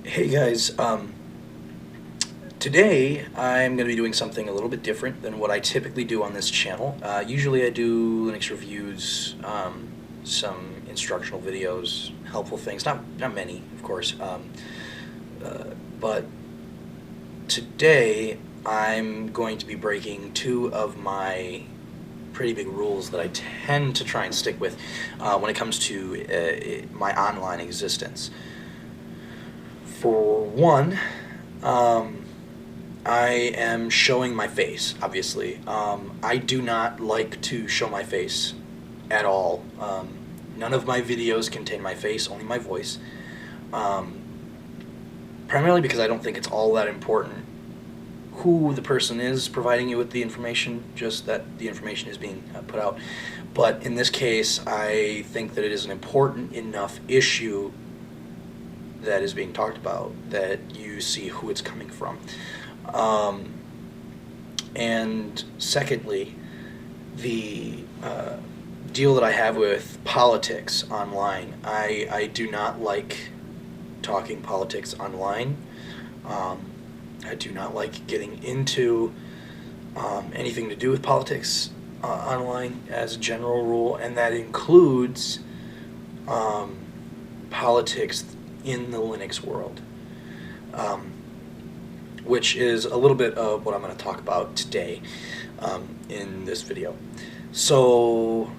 Hey guys, today I'm going to be doing something a little bit different than what I typically do on this channel. Usually I do Linux reviews, some instructional videos, helpful things, not many, of course, but today I'm going to be breaking two of my pretty big rules that I tend to try and stick with when it comes to my online existence. For one, I am showing my face, obviously. I do not like to show my face at all. None of my videos contain my face, only my voice. Primarily because I don't think it's all that important who the person is providing you with the information, just that the information is being put out. But in this case, I think that it is an important enough issue that is being talked about that you see who it's coming from. And secondly, the deal that I have with politics online, I do not like talking politics online. I do not like getting into anything to do with politics online as a general rule, and that includes politics in the Linux world, which is a little bit of what I'm going to talk about today in this video. So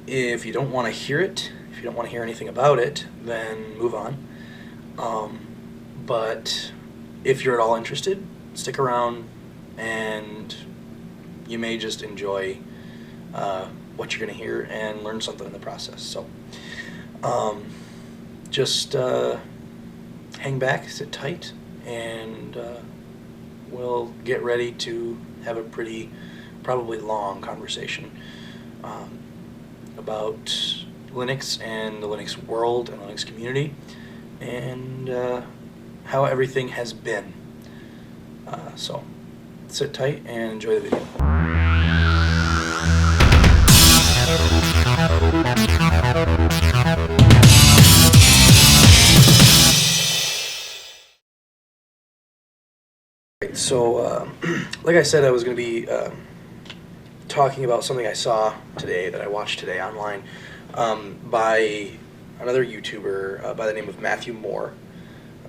if you don't want to hear it, if you don't want to hear anything about it, then move on. But if you're at all interested, stick around and you may just enjoy what you're going to hear and learn something in the process. So just hang back, sit tight, and we'll get ready to have a probably long conversation about Linux and the Linux world and the Linux community, and how everything has been. So sit tight and enjoy the video. So, like I said, I was going to be talking about something I saw today, that I watched today online, by another YouTuber by the name of Matthew Moore.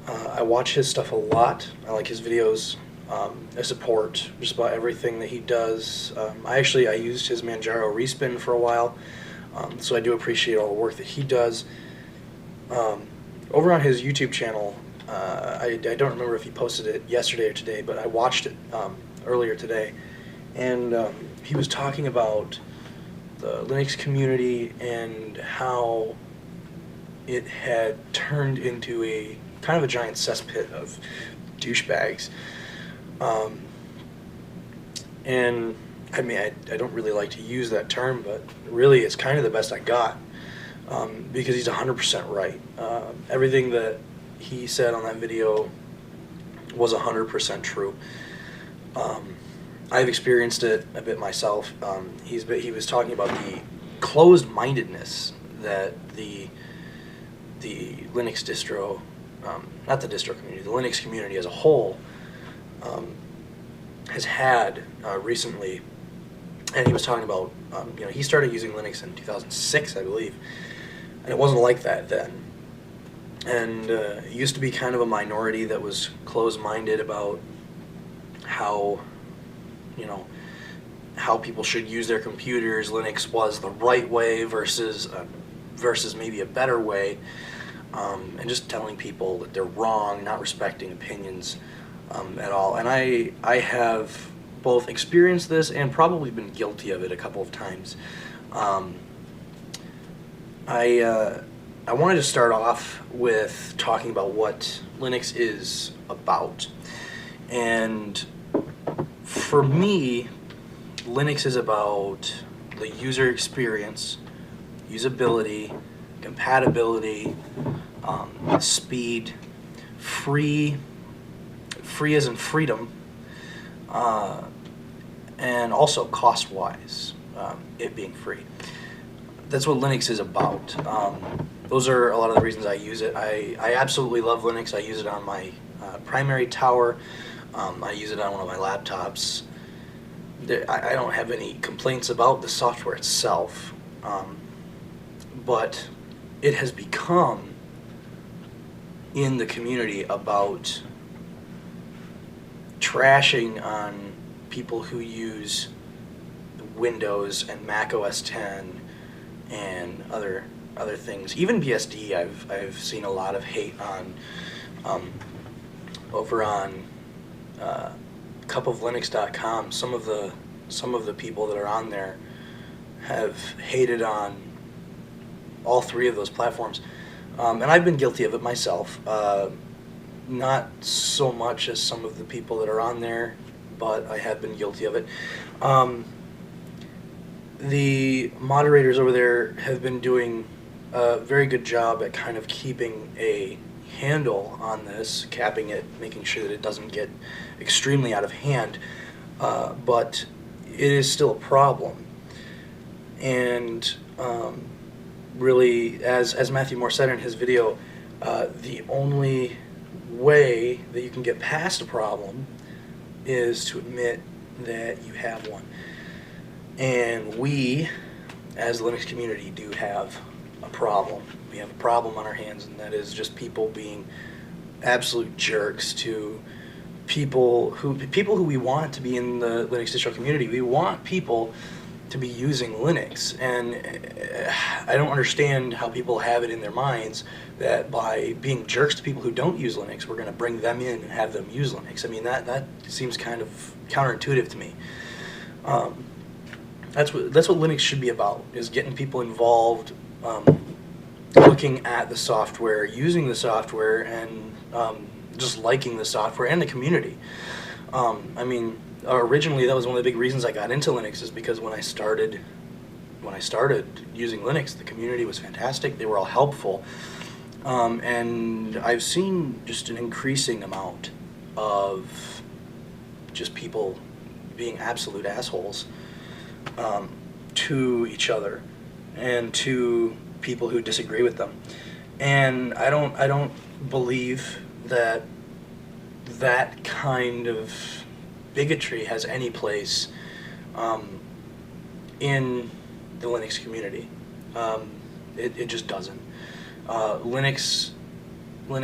I watch his stuff a lot. I like his videos. I support just about everything that he does. I used his Manjaro respin for a while, so I do appreciate all the work that he does. Over on his YouTube channel, I don't remember if he posted it yesterday or today, but I watched it earlier today, and he was talking about the Linux community and how it had turned into a kind of a giant cesspit of douchebags. And I mean, I don't really like to use that term, but really it's kind of the best I got, because he's 100% right. Everything that he said on that video was 100% true. I've experienced it a bit myself. He was talking about the closed-mindedness that the Linux distro, not the distro community, the Linux community as a whole has had recently. And he was talking about, he started using Linux in 2006, I believe, and it wasn't like that then. And it used to be kind of a minority that was closed-minded about how, how people should use their computers. Linux was the right way versus maybe a better way, and just telling people that they're wrong, not respecting opinions at all. And I have both experienced this and probably been guilty of it a couple of times. I wanted to start off with talking about what Linux is about. And for me, Linux is about the user experience, usability, compatibility, speed, free as in freedom, and also cost-wise, it being free. That's what Linux is about. those are a lot of the reasons I use it. I absolutely love Linux. I use it on my primary tower. I use it on one of my laptops. I don't have any complaints about the software itself, but it has become in the community about trashing on people who use Windows and Mac OS X and other things. Even BSD, I've seen a lot of hate on over on cupoflinux.com. Some of the people that are on there have hated on all three of those platforms, and I've been guilty of it myself. Not so much as some of the people that are on there, but I have been guilty of it. The moderators over there have been doing a very good job at kind of keeping a handle on this, capping it, making sure that it doesn't get extremely out of hand, but it is still a problem. And really, as Matthew Moore said in his video, the only way that you can get past a problem is to admit that you have one. And we, as the Linux community, do have a problem. We have a problem on our hands, and that is just people being absolute jerks to people who we want to be in the Linux distro community. We want people to be using Linux, and I don't understand how people have it in their minds that by being jerks to people who don't use Linux, we're going to bring them in and have them use Linux. I mean, that seems kind of counterintuitive to me. That's what Linux should be about, is getting people involved, looking at the software, using the software, and just liking the software and the community. I mean, originally that was one of the big reasons I got into Linux, is because when I started using Linux, the community was fantastic. They were all helpful, and I've seen just an increasing amount of just people being absolute assholes to each other and to people who disagree with them. And I don't believe that that kind of bigotry has any place in the Linux community. It just doesn't. Linux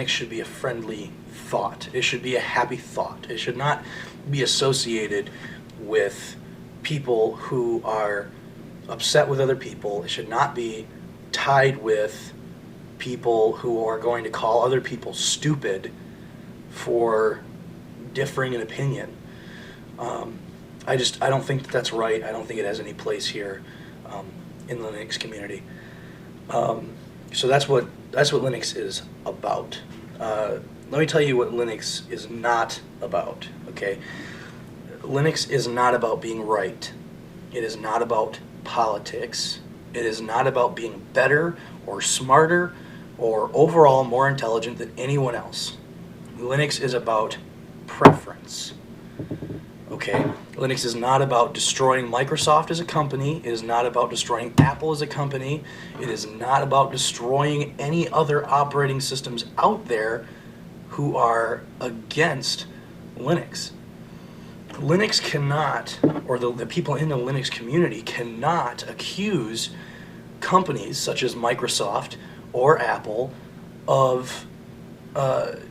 should be a friendly thought. It should be a happy thought. It should not be associated with people who are upset with other people. It should not be tied with people who are going to call other people stupid for differing in opinion. I don't think that that's right. I don't think it has any place here in the Linux community. So that's what Linux is about. Let me tell you what Linux is not about. Okay, Linux is not about being right. It is not about politics. It is not about being better or smarter or overall more intelligent than anyone else. Linux is about preference. Okay, Linux is not about destroying Microsoft as a company. It is not about destroying Apple as a company. It is not about destroying any other operating systems out there who are against Linux. Linux cannot, or the people in the Linux community cannot accuse companies such as Microsoft or Apple of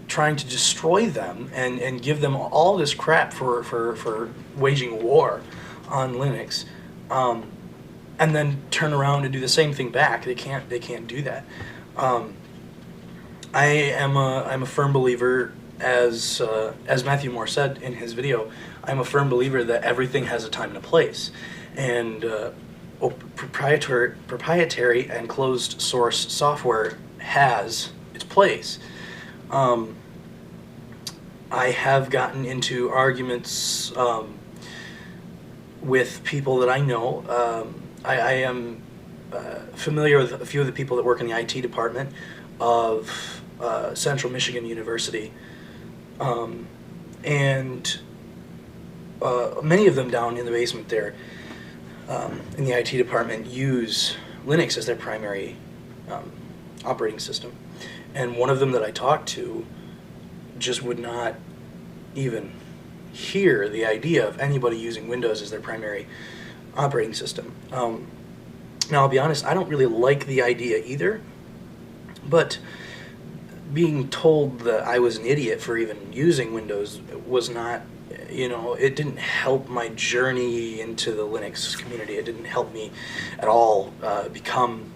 trying to destroy them and give them all this crap for waging war on Linux, and then turn around and do the same thing back. They can't do that. I'm a firm believer, as Matthew Moore said in his video, I'm a firm believer that everything has a time and a place, and proprietary and closed source software has its place. I have gotten into arguments with people that I know. I am familiar with a few of the people that work in the IT department of Central Michigan University, and many of them down in the basement there in the IT department use Linux as their primary operating system. And one of them that I talked to just would not even hear the idea of anybody using Windows as their primary operating system. Now, I'll be honest, I don't really like the idea either, but being told that I was an idiot for even using Windows was not, it didn't help my journey into the Linux community. It didn't help me at all become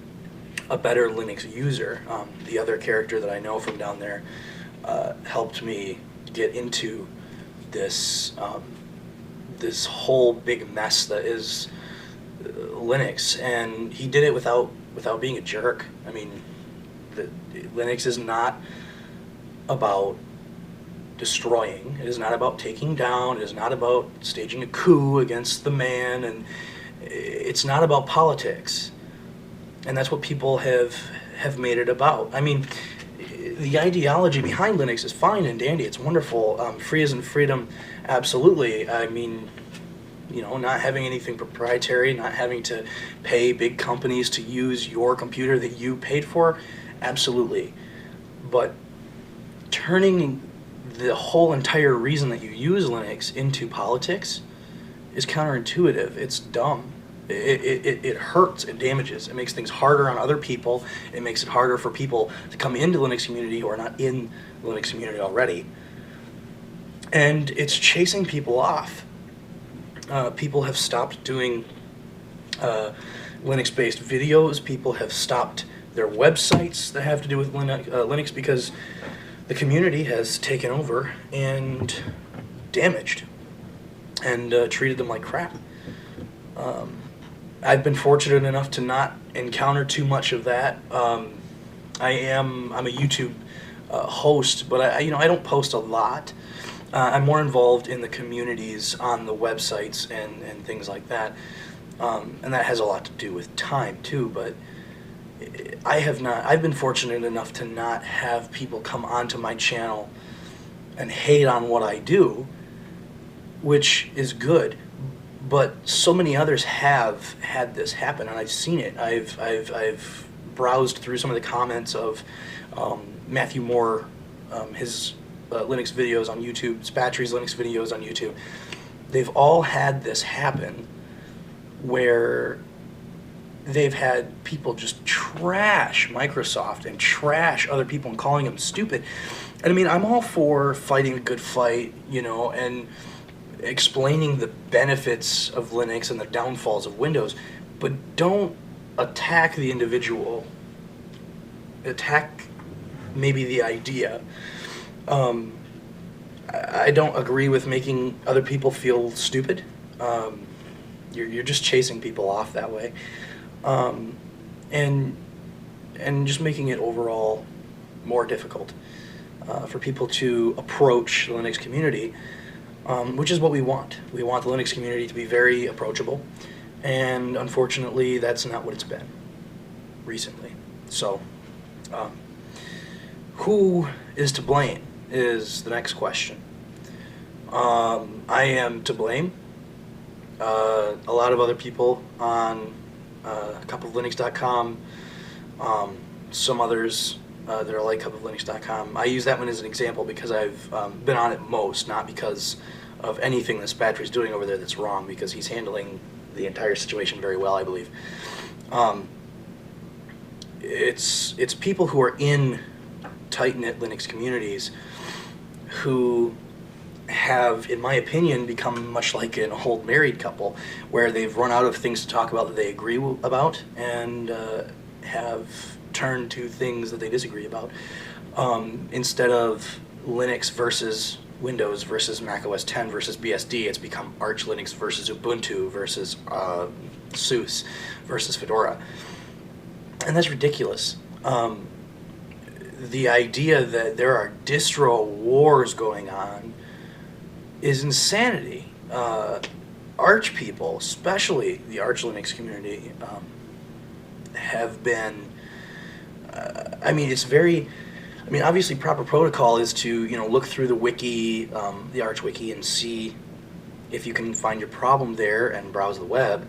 a better Linux user. The other character that I know from down there helped me get into this this whole big mess that is Linux, and he did it without being a jerk. I mean, Linux is not about destroying. It is not about taking down. It is not about staging a coup against the man, and it's not about politics. And that's what people have made it about. I mean, the ideology behind Linux is fine and dandy. It's wonderful. Free as in freedom, absolutely. I mean, not having anything proprietary, not having to pay big companies to use your computer that you paid for, absolutely. But turning the whole entire reason that you use Linux into politics is counterintuitive. It's dumb. It hurts, it damages, it makes things harder on other people, it makes it harder for people to come into the Linux community who are not in the Linux community already. And it's chasing people off. People have stopped doing Linux-based videos, people have stopped their websites that have to do with Linux because the community has taken over and damaged and treated them like crap. I've been fortunate enough to not encounter too much of that. I'm a YouTube host, but I don't post a lot. I'm more involved in the communities on the websites and things like that, and that has a lot to do with time too. But I've been fortunate enough to not have people come onto my channel and hate on what I do, which is good. But so many others have had this happen, and I've seen it. I've browsed through some of the comments of Matthew Moore, his Linux videos on YouTube, Spatry's Linux videos on YouTube. They've all had this happen where they've had people just trash Microsoft and trash other people and calling them stupid. And I mean, I'm all for fighting a good fight, and explaining the benefits of Linux and the downfalls of Windows, but don't attack the individual. Attack maybe the idea. I don't agree with making other people feel stupid. You're just chasing people off that way, and just making it overall more difficult for people to approach the Linux community. Which is what we want. We want the Linux community to be very approachable, and unfortunately that's not what it's been recently. So, who is to blame is the next question. I am to blame. A lot of other people on a couple of Linux.com, some others that are like cupoflinux.com. I use that one as an example because I've been on it most, not because of anything that Spatry's doing over there that's wrong, because he's handling the entire situation very well, I believe. It's people who are in tight-knit Linux communities who have, in my opinion, become much like an old married couple, where they've run out of things to talk about that they agree about, and have turned to things that they disagree about. Instead of Linux versus Windows versus Mac OS X versus BSD, it's become Arch Linux versus Ubuntu versus SUSE versus Fedora. And that's ridiculous. The idea that there are distro wars going on is insanity. Arch people, especially the Arch Linux community, have been, obviously proper protocol is to, look through the wiki, the Arch wiki, and see if you can find your problem there and browse the web.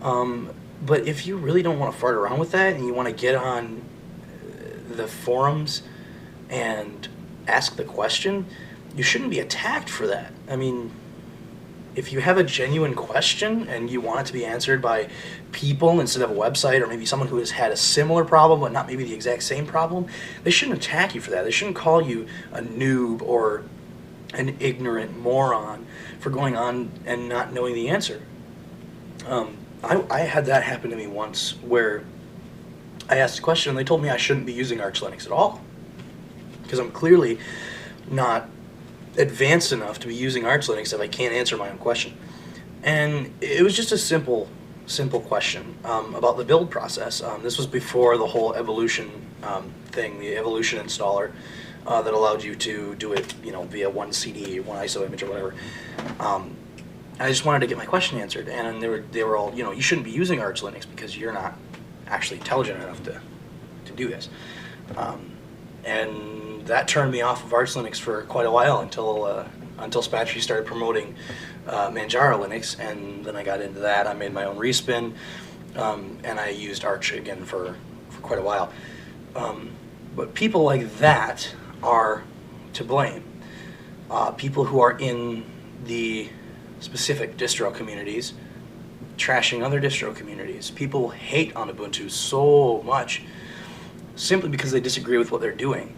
But if you really don't want to fart around with that and you want to get on the forums and ask the question, you shouldn't be attacked for that. I mean, if you have a genuine question and you want it to be answered by people instead of a website, or maybe someone who has had a similar problem but not maybe the exact same problem, they shouldn't attack you for that. They shouldn't call you a noob or an ignorant moron for going on and not knowing the answer. I had that happen to me once where I asked a question and they told me I shouldn't be using Arch Linux at all because I'm clearly not advanced enough to be using Arch Linux if I can't answer my own question. And it was just a simple question about the build process. This was before the whole evolution thing, the evolution installer that allowed you to do it, via one CD, one ISO image, or whatever. I just wanted to get my question answered, and they were all, you shouldn't be using Arch Linux because you're not actually intelligent enough to do this. And that turned me off of Arch Linux for quite a while until Spatry started promoting Manjaro Linux, and then I got into that. I made my own respin, and I used Arch again for quite a while. But people like that are to blame. People who are in the specific distro communities trashing other distro communities. People hate on Ubuntu so much simply because they disagree with what they're doing.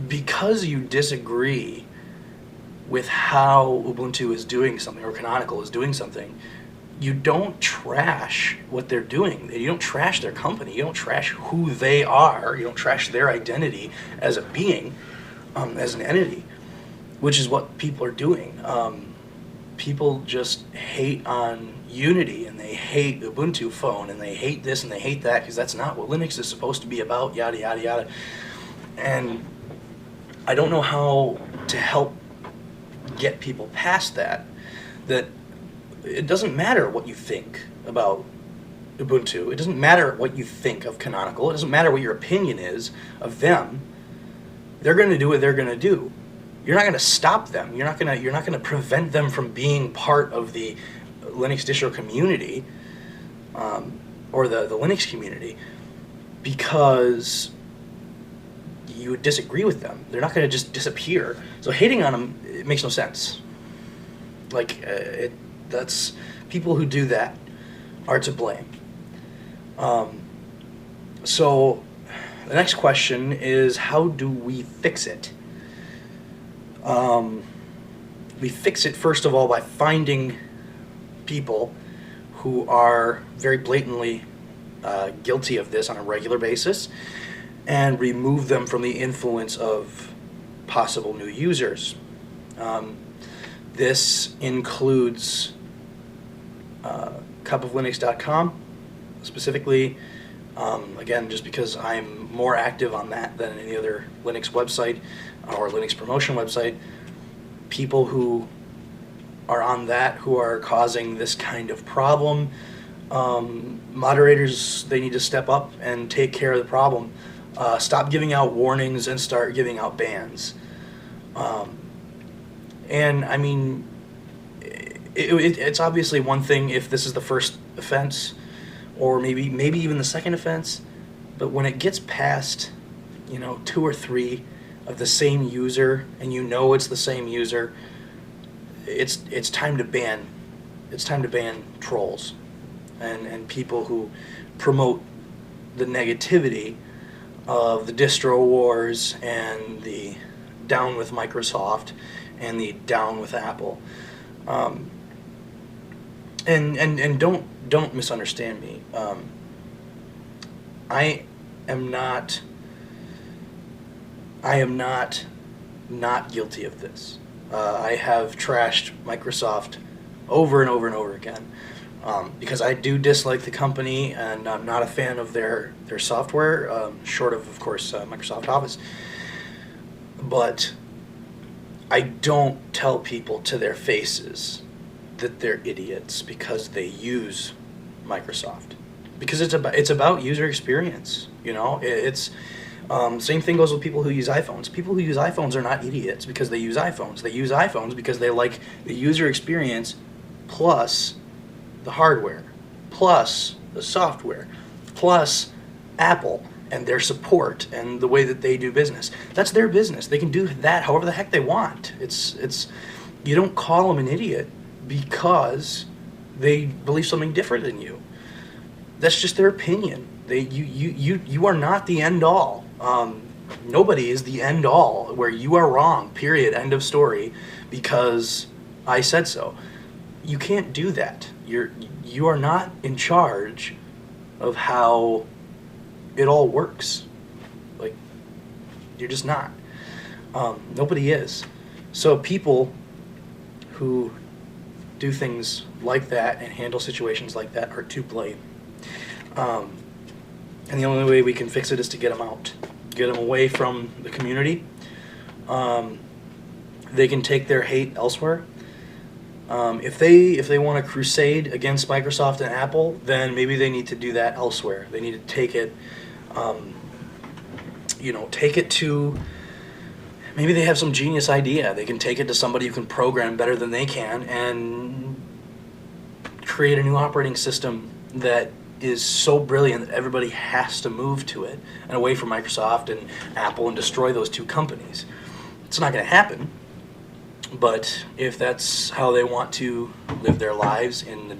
Because you disagree with how Ubuntu is doing something or Canonical is doing something, you don't trash what they're doing. You don't trash their company. You don't trash who they are. You don't trash their identity as a being, as an entity, which is what people are doing. People just hate on Unity, and they hate Ubuntu Phone, and they hate this and they hate that because that's not what Linux is supposed to be about, yada, yada, yada. And I don't know how to help get people past that it doesn't matter what you think about Ubuntu. It doesn't matter what you think of Canonical. It doesn't matter what your opinion is of them. They're going to do what they're going to do. You're not going to stop them. You're not going to prevent them from being part of the Linux distro community, or the Linux community, because you disagree with them. They're not going to just disappear. So hating on them, it makes no sense. That's people who do that are to blame. So the next question is, how do we fix it? We fix it first of all by finding people who are very blatantly guilty of this on a regular basis and remove them from the influence of possible new users. This includes cupoflinux.com specifically. Again, just because I'm more active on that than any other Linux website or Linux promotion website, people who are on that who are causing this kind of problem, moderators, they need to step up and take care of the problem. Stop giving out warnings and start giving out bans. And I mean, it's obviously one thing if this is the first offense, or maybe even the second offense, but when it gets past, 2 or 3 of the same user, and it's the same user, it's time to ban. It's time to ban trolls and people who promote the negativity of the Distro Wars and the down with Microsoft and the down with Apple. And don't misunderstand me. I am not guilty of this. I have trashed Microsoft over and over and over again because I do dislike the company, and I'm not a fan of their software, short of course, Microsoft Office. But I don't tell people to their faces that they're idiots because they use Microsoft, because it's about user experience. It's same thing goes with people who use iPhones. People who use iPhones are not idiots because they use iPhones. They use iPhones because they like the user experience plus the hardware plus the software plus Apple and their support and the way that they do business. That's their business. They can do that however the heck they want. It's you don't call them an idiot because they believe something different than you. That's just their opinion. You are not the end all. Nobody is the end all where you are wrong, period, end of story, because I said so. You can't do that. You are not in charge of how it all works. Like, you're just not. Nobody is. So people who do things like that and handle situations like that are to blame. And the only way we can fix it is to get them out, get them away from the community. They can take their hate elsewhere. If they want to crusade against Microsoft and Apple, then maybe they need to do that elsewhere. They need to take it, take it to, maybe they have some genius idea. They can take it to somebody who can program better than they can and create a new operating system that is so brilliant that everybody has to move to it and away from Microsoft and Apple and destroy those two companies. It's not going to happen. But if that's how they want to live their lives in the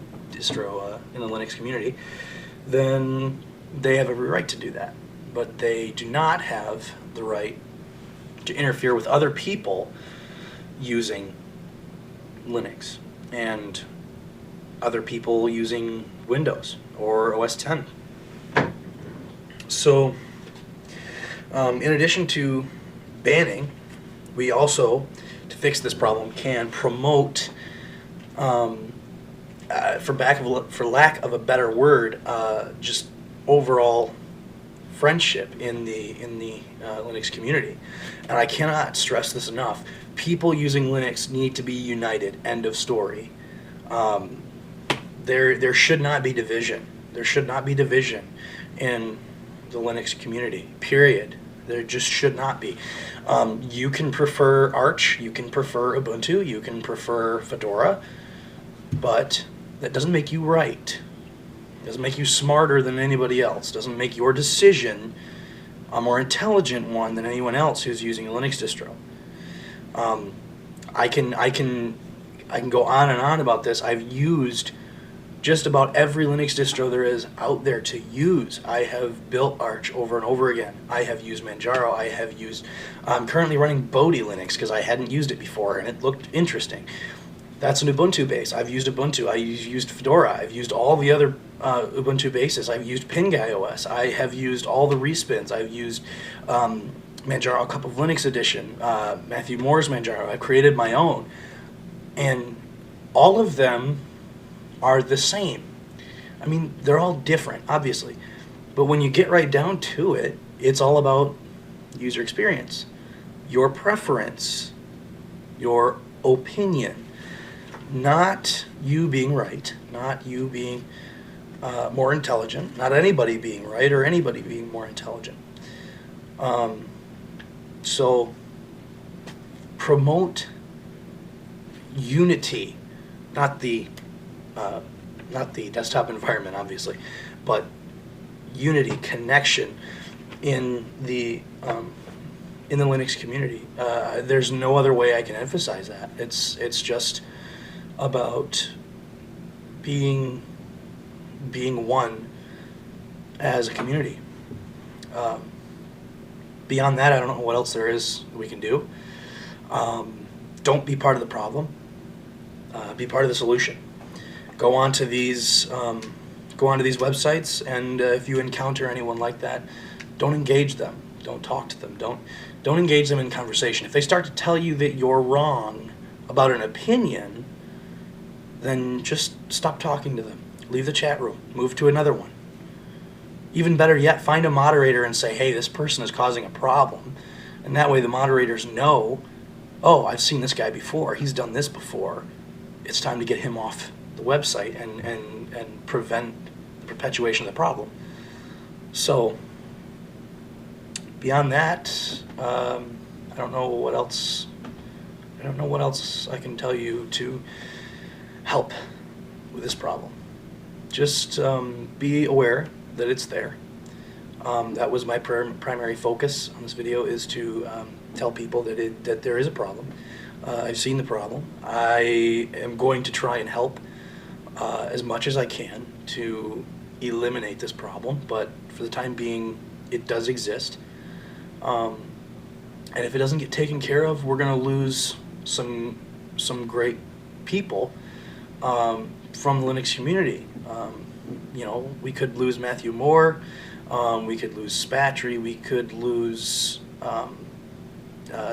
in the Linux community, then they have every right to do that. But they do not have the right to interfere with other people using Linux and other people using Windows or OS X. So, in addition to banning, we also, to fix this problem, can promote, for lack of a better word, just overall friendship in the Linux community. And I cannot stress this enough. People using Linux need to be united. End of story. There should not be division. There should not be division in the Linux community. Period. There just should not be. You can prefer Arch, you can prefer Ubuntu, you can prefer Fedora, but that doesn't make you right. It doesn't make you smarter than anybody else. It doesn't make your decision a more intelligent one than anyone else who's using a Linux distro. I can go on and on about this. I've used just about every Linux distro there is out there to use. I have built Arch over and over again. I have used Manjaro. I'm currently running Bodhi Linux because I hadn't used it before and it looked interesting. That's an Ubuntu base. I've used Ubuntu. I've used Fedora. I've used all the other Ubuntu bases. I've used Pinguy OS. I have used all the respins. I've used Manjaro, a Cup of Linux edition, Matthew Moore's Manjaro. I've created my own. And all of them are the same. I mean, they're all different, obviously. But when you get right down to it, it's all about user experience, your preference, your opinion. Not you being right, not you being more intelligent, not anybody being right or anybody being more intelligent. So promote unity, not the desktop environment, obviously, but unity, connection in the Linux community. There's no other way I can emphasize that. It's just about being one as a community. Beyond that, I don't know what else there is we can do. Don't be part of the problem. Be part of the solution. Go onto these websites, and if you encounter anyone like that, don't engage them. Don't talk to them. Don't engage them in conversation. If they start to tell you that you're wrong about an opinion, then just stop talking to them. Leave the chat room. Move to another one. Even better yet, find a moderator and say, hey, this person is causing a problem. And that way the moderators know, oh, I've seen this guy before. He's done this before. It's time to get him off the website and prevent the perpetuation of the problem. So beyond that, I don't know what else I can tell you to help with this problem. Just be aware that it's there. That was my primary focus on this video, is to tell people that there is a problem. I've seen the problem. I am going to try and help as much as I can to eliminate this problem, but for the time being, it does exist. And if it doesn't get taken care of, we're going to lose some great people from the Linux community. You know, we could lose Matthew Moore, we could lose Spatry, we could lose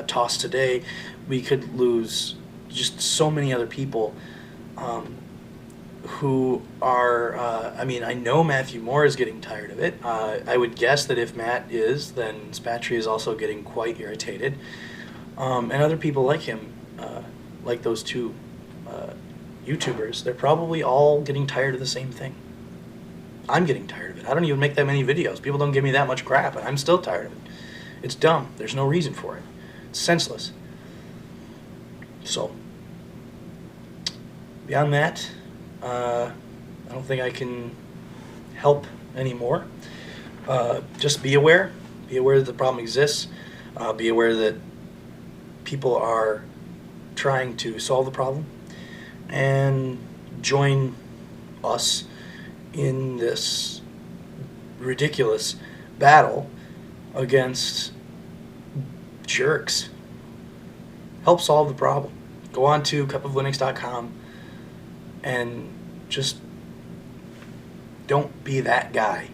Toss Today, we could lose just so many other people who are, I mean, I know Matthew Moore is getting tired of it. I would guess that if Matt is, then Spatry is also getting quite irritated. And other people like him, like those two YouTubers, they're probably all getting tired of the same thing. I'm getting tired of it. I don't even make that many videos. People don't give me that much crap, and I'm still tired of it. It's dumb. There's no reason for it. It's senseless. So, beyond that, I don't think I can help anymore. Just be aware. Be aware that the problem exists. Be aware that people are trying to solve the problem. And join us in this ridiculous battle against jerks. Help solve the problem. Go on to cupoflinux.com and just don't be that guy.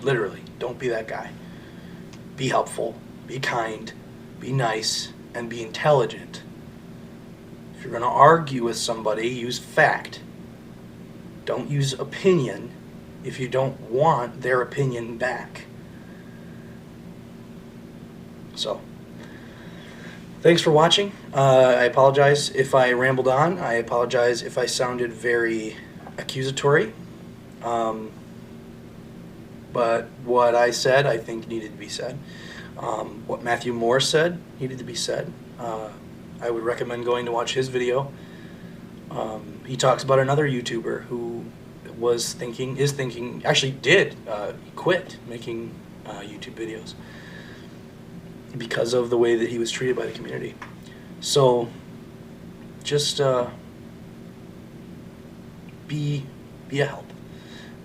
Literally, don't be that guy. Be helpful, be kind, be nice, and be intelligent. If you're going to argue with somebody, use fact. Don't use opinion if you don't want their opinion back. So, thanks for watching. I apologize if I rambled on. I apologize if I sounded very accusatory. But what I said, I think, needed to be said. What Matthew Moore said needed to be said. I would recommend going to watch his video. He talks about another YouTuber who actually did quit making YouTube videos because of the way that he was treated by the community. So just be a help.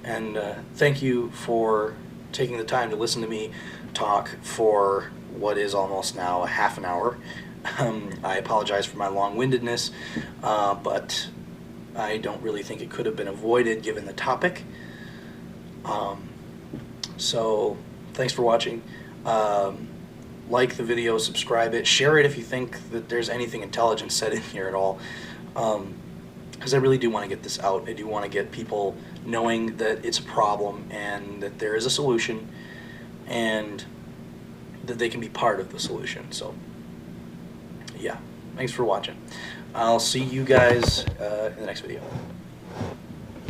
And thank you for taking the time to listen to me talk for what is almost now a half an hour. I apologize for my long-windedness, but I don't really think it could have been avoided given the topic. So thanks for watching. Like the video, subscribe it, share it if you think that there's anything intelligent said in here at all. Because I really do want to get this out. I do want to get people knowing that it's a problem and that there is a solution and that they can be part of the solution. So, yeah, thanks for watching. I'll see you guys in the next video.